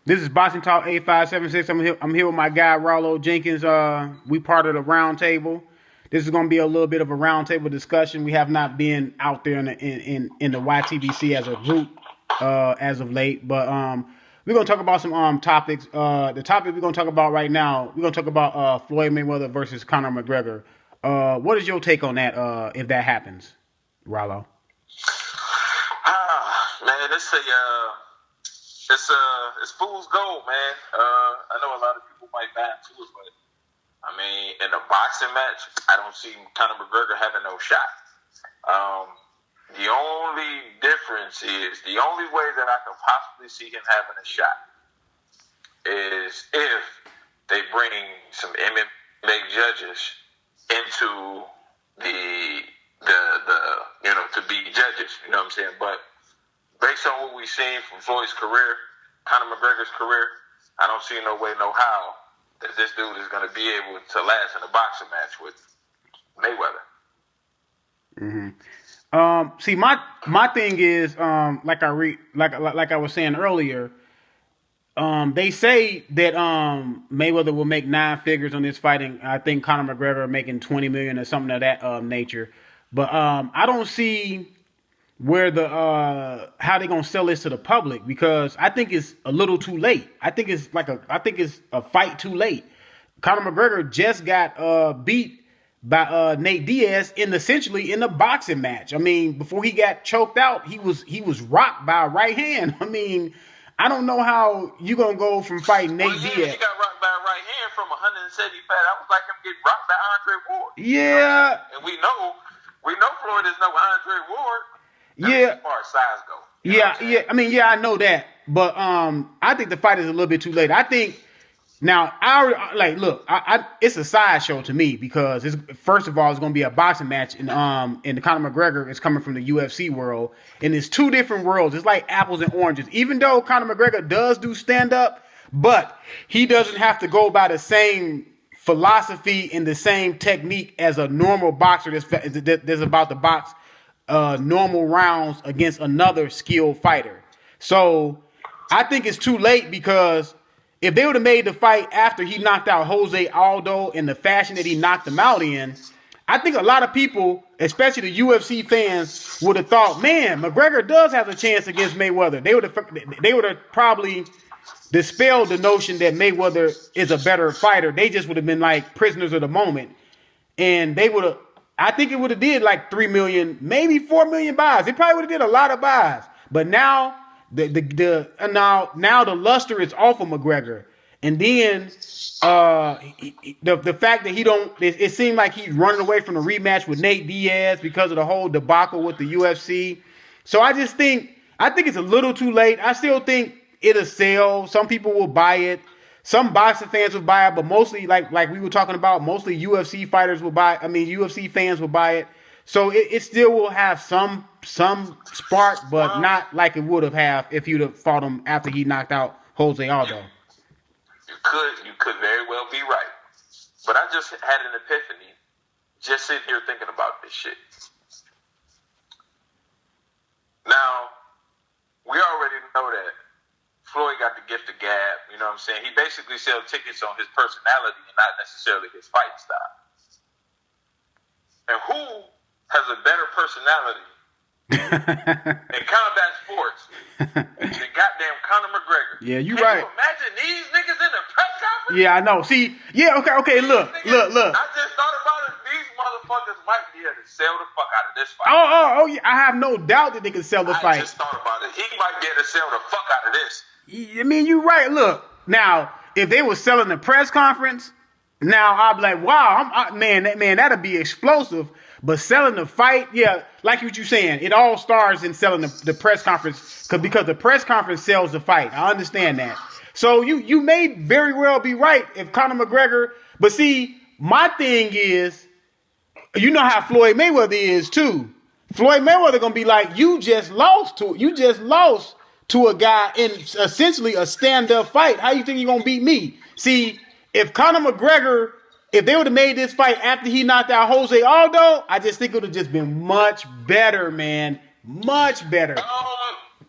This is Boxing Talk 8576. I'm here with my guy Rylo Jenkins. We part of the round table. This is going to be a little bit of a round table discussion. We have not been out there in the YTBC as a group as of late, but we're going to talk about some topics. The topic we're going to talk about right now, we're going to talk about Floyd Mayweather versus Conor McGregor. What is your take on that if that happens, Rylo? Man, it's fool's gold, man. I know a lot of people might buy into it, but I mean, in a boxing match, I don't see Conor McGregor having no shot. The only difference is the only way that I can possibly see him having a shot is if they bring some MMA judges into the to be judges. You know what I'm saying? But based on what we've seen from Floyd's career, Conor McGregor's career, I don't see no way, no how that this dude is going to be able to last in a boxing match with Mayweather. Mm-hmm. See, my thing is, like I was saying earlier, they say that Mayweather will make 9 figures on this fight, and I think Conor McGregor making 20 million or something of that nature. But I don't see where how they gonna sell this to the public, because I think it's a little too late. I think it's a fight too late. Conor McGregor just got beat by Nate Diaz essentially in a boxing match. I mean, before he got choked out, he was rocked by a right hand. I mean, I don't know how you gonna go from fighting Nate Diaz. He got rocked by a right hand from 175. That was like him getting rocked by Andre Ward. Yeah, and we know Floyd is no Andre Ward. Yeah, as far as size go. Yeah. I mean, I know that, but I think the fight is a little bit too late. I think now, it's a sideshow to me, because first of all, it's going to be a boxing match, and Conor McGregor is coming from the UFC world, and it's two different worlds. It's like apples and oranges. Even though Conor McGregor does do stand up, but he doesn't have to go by the same philosophy and the same technique as a normal boxer that's about to box normal rounds against another skilled fighter. So I think it's too late, because if they would have made the fight after he knocked out Jose Aldo in the fashion that he knocked him out in, I think a lot of people, especially the UFC fans, would have thought, man, McGregor does have a chance against Mayweather. They would have probably dispelled the notion that Mayweather is a better fighter. They just would have been like prisoners of the moment, and they would have. I think it would have did like 3 million, maybe 4 million buys. They probably would have did a lot of buys. But now now the luster is off of McGregor. And then the fact that it seemed like he's running away from the rematch with Nate Diaz because of the whole debacle with the UFC. So I think it's a little too late. I still think it'll sell. Some people will buy it. Some boxing fans will buy it, but mostly, like we were talking about, mostly UFC fighters will buy it. I mean, UFC fans will buy it. So it still will have some spark, but not like it would have if you'd have fought him after he knocked out Jose Aldo. You could very well be right. But I just had an epiphany just sitting here thinking about this shit. Now, we already know that Floyd got the gift of gab, you know what I'm saying? He basically sells tickets on his personality and not necessarily his fighting style. And who has a better personality in combat sports than goddamn Conor McGregor? Yeah, you Can right. you imagine these niggas in the press conference? Yeah, I know. See, yeah, okay, look. I just thought about it. These motherfuckers might be able to sell the fuck out of this fight. Oh, yeah, I have no doubt that they can sell the fight. I just thought about it. He might be able to sell the fuck out of this. I mean, you're right. Look, now, if they were selling the press conference, now I'd be like, wow, man, that'd be explosive. But selling the fight, yeah, like what you're saying, it all starts in selling the press conference, because the press conference sells the fight. I understand that. So you may very well be right if Conor McGregor, but see, my thing is, you know how Floyd Mayweather is too. Floyd Mayweather gonna be like, you just lost to a guy in essentially a stand-up fight. How you think you're gonna beat me? See, if Conor McGregor, if they would have made this fight after he knocked out Jose Aldo, I just think it would have just been much better, man. Much better.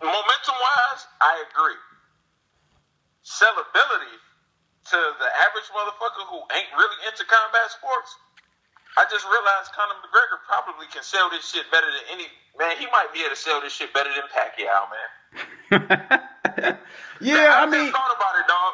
Momentum-wise, I agree. sellability to the average motherfucker who ain't really into combat sports, I just realized Conor McGregor probably can sell this shit better than any man. He might be able to sell this shit better than Pacquiao, man. Yeah, I just thought about it, dog.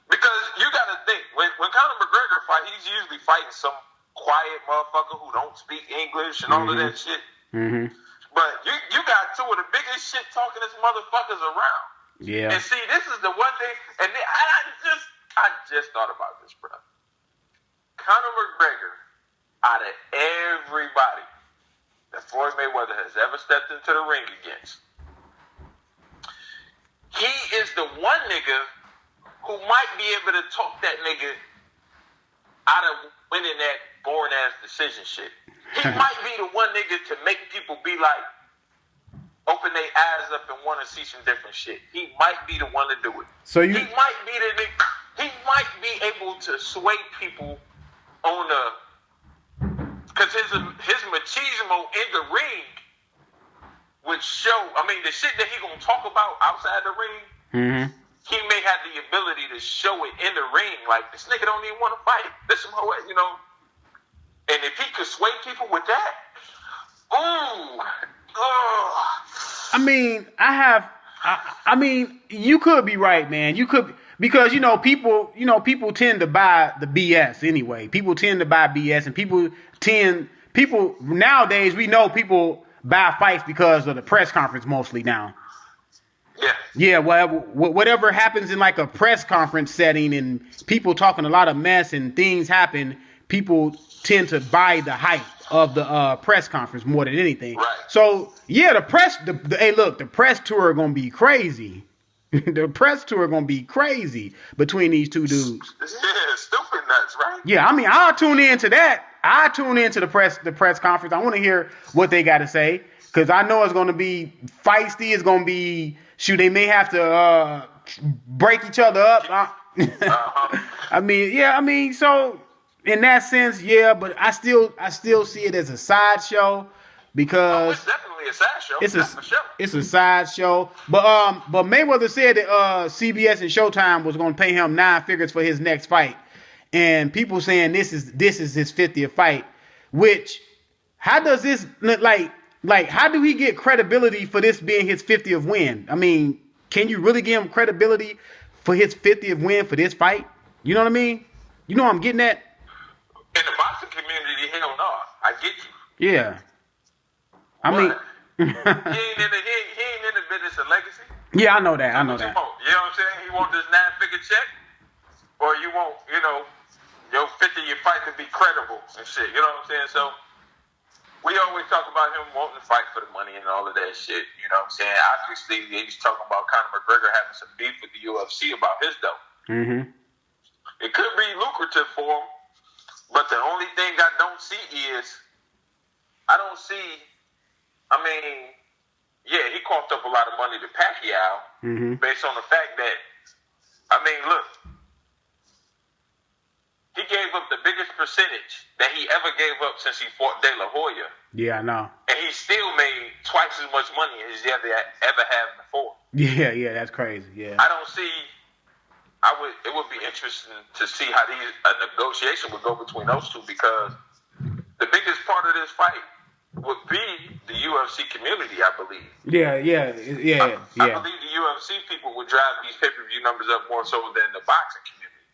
Because you got to think when Conor McGregor fight, he's usually fighting some quiet motherfucker who don't speak English and all of that shit. Mm-hmm. But you got two of the biggest shit talkingest motherfuckers around. Yeah. And see, this is the one thing, and I just thought about this, bro. Conor McGregor, out of everybody that Floyd Mayweather has ever stepped into the ring against, he is the one nigga who might be able to talk that nigga out of winning that boring ass decision shit. He might be the one nigga to make people be like, open their eyes up and want to see some different shit. He might be the one to do it. He might be the nigga. He might be able to sway people on because his machismo in the ring would show. I mean, the shit that he gonna talk about outside the ring, he may have the ability to show it in the ring. Like, this nigga don't even want to fight. This is you know. And if he could sway people with that, I mean, you could be right, man. You could, because people tend to buy the BS anyway. People tend to buy BS, and people nowadays, we know people buy fights because of the press conference mostly now. Yeah, whatever happens in like a press conference setting and people talking a lot of mess and things happen, people tend to buy the hype of the press conference more than anything. Right. So yeah, the press tour gonna be crazy. The press tour gonna be crazy between these two dudes. Yeah, stupid nuts, right? Yeah, I mean, I'll tune into that. I tune into the press conference. I want to hear what they got to say, because I know it's gonna be feisty. It's gonna be they may have to break each other up. I mean, so. In that sense, yeah, but I still see it as a sideshow, because it's definitely a sideshow. It's a sideshow. But Mayweather said that CBS and Showtime was going to pay him 9 figures for his next fight, and people saying this is his 50th fight. Which, how does this like how do he get credibility for this being his 50th win? I mean, can you really give him credibility for his 50th win for this fight? You know what I mean? You know what I'm getting at? In the boxing community, hell no. I get you. Yeah. I mean, he ain't in the business of legacy. Yeah, I know that. You know what I'm saying? He want this 9-figure check, or you want, your 50-year fight to be credible and shit. You know what I'm saying? So we always talk about him wanting to fight for the money and all of that shit. You know what I'm saying? Obviously, he's talking about Conor McGregor having some beef with the UFC about his dough. Mm-hmm. It could be lucrative for him. But the only thing I don't see is, he coughed up a lot of money to Pacquiao based on the fact that, look, he gave up the biggest percentage that he ever gave up since he fought De La Hoya. Yeah, I know. And he still made twice as much money as he ever had before. Yeah, that's crazy. Yeah. I don't see... It would be interesting to see how a negotiation would go between those two, because the biggest part of this fight would be the UFC community, I believe. Yeah. I believe the UFC people would drive these pay-per-view numbers up more so than the boxing community,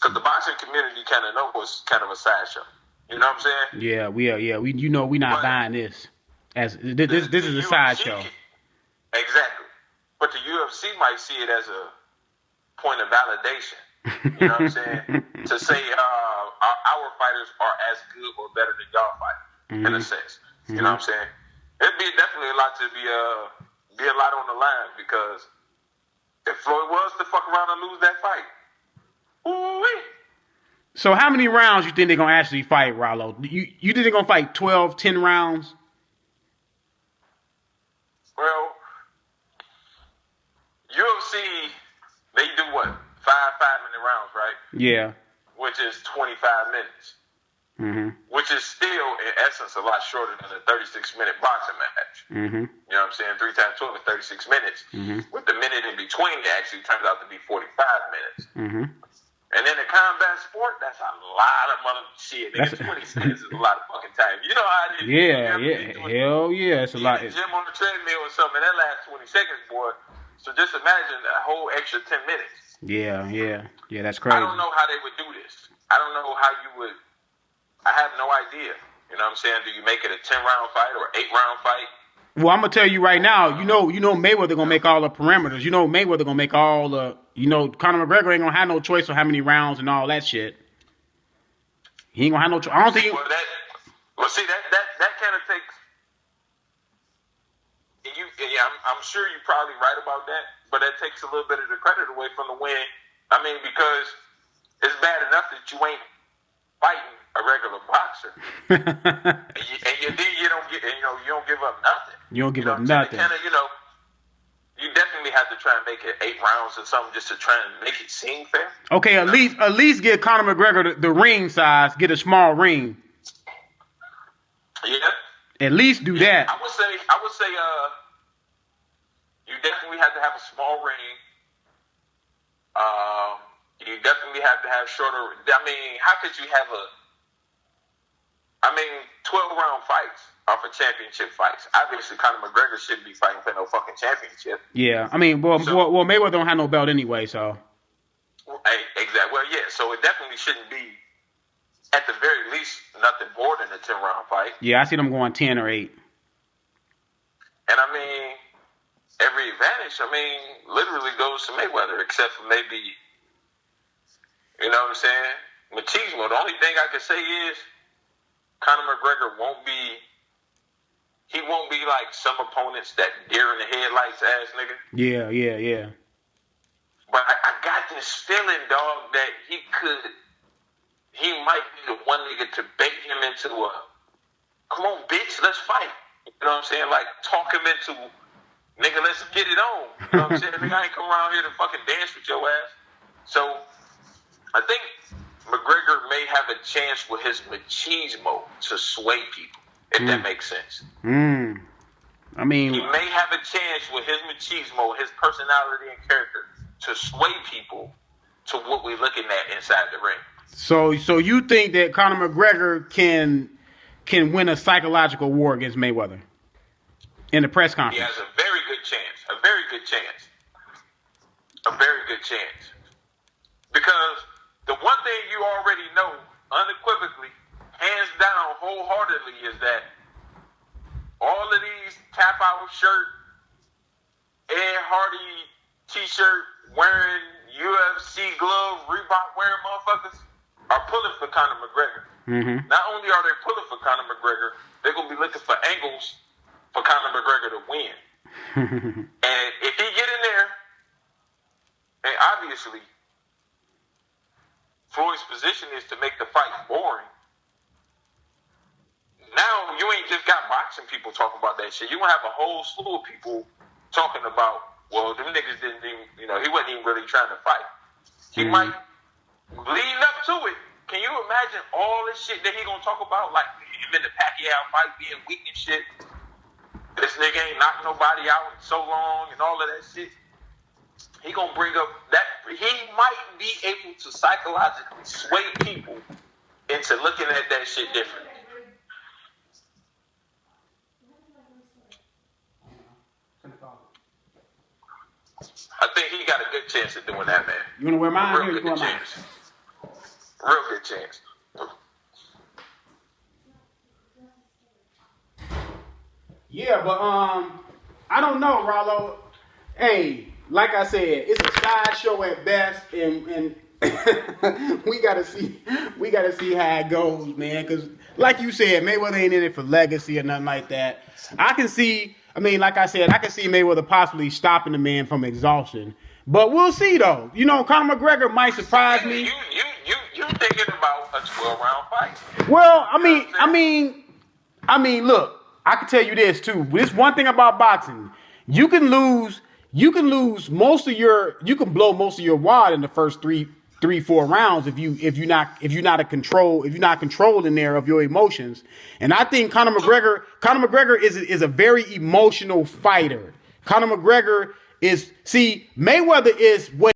because the boxing community kind of know it's kind of a sideshow. You know what I'm saying? Yeah, we not buying this as this is a sideshow. Exactly, but the UFC might see it as a point of validation, you know what I'm saying? To say our fighters are as good or better than y'all fight, in a sense. You know what I'm saying? It'd be definitely a lot to be a lot on the line, because if Floyd was to fuck around and lose that fight, ooh-wee. So how many rounds you think they're gonna actually fight, Rylo? You think they're gonna fight 12, 10 rounds? Well, UFC, they do what? 5 5-minute rounds, right? Yeah. Which is 25 minutes. which is still, in essence, a lot shorter than a 36-minute boxing match. You know what I'm saying? 3 times 12 is 36 minutes. With the minute in between, it actually turns out to be 45 minutes. And in a combat sport, that's a lot of mother shit. 20 seconds is a lot of fucking time. You know how it is. Hell yeah, it's a lot. In the gym on the treadmill or something, that lasts 20 seconds, boy. So just imagine a whole extra 10 minutes. Yeah, that's crazy. I don't know how they would do this. I don't know how you would. I have no idea. You know what I'm saying? Do you make it a 10-round fight or 8-round fight? Well, I'm gonna tell you right now. You know, Mayweather gonna make all the parameters. You know, Mayweather gonna make all the. You know, Conor McGregor ain't gonna have no choice on how many rounds and all that shit. He ain't gonna have no choice. I don't think. That kind of takes. I'm sure you're probably right about that, but that takes a little bit of the credit away from the win. I mean, because it's bad enough that you ain't fighting a regular boxer, and you don't get, you don't give up nothing. You don't give up nothing. Kind of, you definitely have to try and make it 8 rounds or something just to try and make it seem fair. Okay, at least get Conor McGregor the ring size, get a small ring. Yeah. At least do that. I would say, you definitely have to have a small ring. You definitely have to have shorter. I mean, how could you have 12-round fights are for championship fights. Obviously, Conor McGregor shouldn't be fighting for no fucking championship. Yeah, I mean, well, Mayweather don't have no belt anyway, so. Exactly. Well, yeah, so it definitely shouldn't be, at the very least, nothing more than a 10-round fight. Yeah, I see them going 10 or 8. And I mean, every advantage, literally goes to Mayweather, except for maybe, you know what I'm saying, machismo. The only thing I can say is Conor McGregor won't be like some opponents that deer in the headlights ass nigga. Yeah. But I got this feeling, dog, that he might be the one nigga to bait him into come on, bitch, let's fight. You know what I'm saying? Like, talk him into, nigga, let's get it on. You know what I'm saying? Nigga, I ain't come around here to fucking dance with your ass. So, I think McGregor may have a chance with his machismo to sway people, if that makes sense. I mean, he may have a chance with his machismo, his personality and character, to sway people to what we're looking at inside the ring. So you think that Conor McGregor can win a psychological war against Mayweather in the press conference? He has a very good chance. A very good chance. A very good chance. Because the one thing you already know unequivocally, hands down, wholeheartedly, is that all of these tap-out shirt, Ed Hardy t-shirt wearing, UFC glove, Reebok wearing motherfuckers are pulling for Conor McGregor. Not only are they pulling for Conor McGregor, they're going to be looking for angles for Conor McGregor to win. And if he get in there, and obviously Floyd's position is to make the fight boring. Now you ain't just got boxing people talking about that shit. You gonna have a whole slew of people talking about, well, them niggas didn't even, he wasn't even really trying to fight. He might lead up to it. Can you imagine all this shit that he gonna talk about, like him in the Pacquiao fight being weak and shit? This nigga ain't knocked nobody out in so long and all of that shit. He gonna bring up that he might be able to psychologically sway people into looking at that shit differently. I think he got a good chance of doing that, man. You wanna wear mine? Real good chance. Real good chance. Yeah, but I don't know, Rylo. Hey, like I said, it's a sideshow at best, and we gotta see how it goes, man. Because, like you said, Mayweather ain't in it for legacy or nothing like that. I can see Mayweather possibly stopping the man from exhaustion, but we'll see though. Conor McGregor might surprise me. You thinking about a 12-round fight? Well, I mean, look, I can tell you this too. This one thing about boxing, you can blow most of your wad in the first three 3-4 rounds if you're not controlled in there of your emotions. And I think Conor McGregor is a very emotional fighter. Conor McGregor Mayweather is what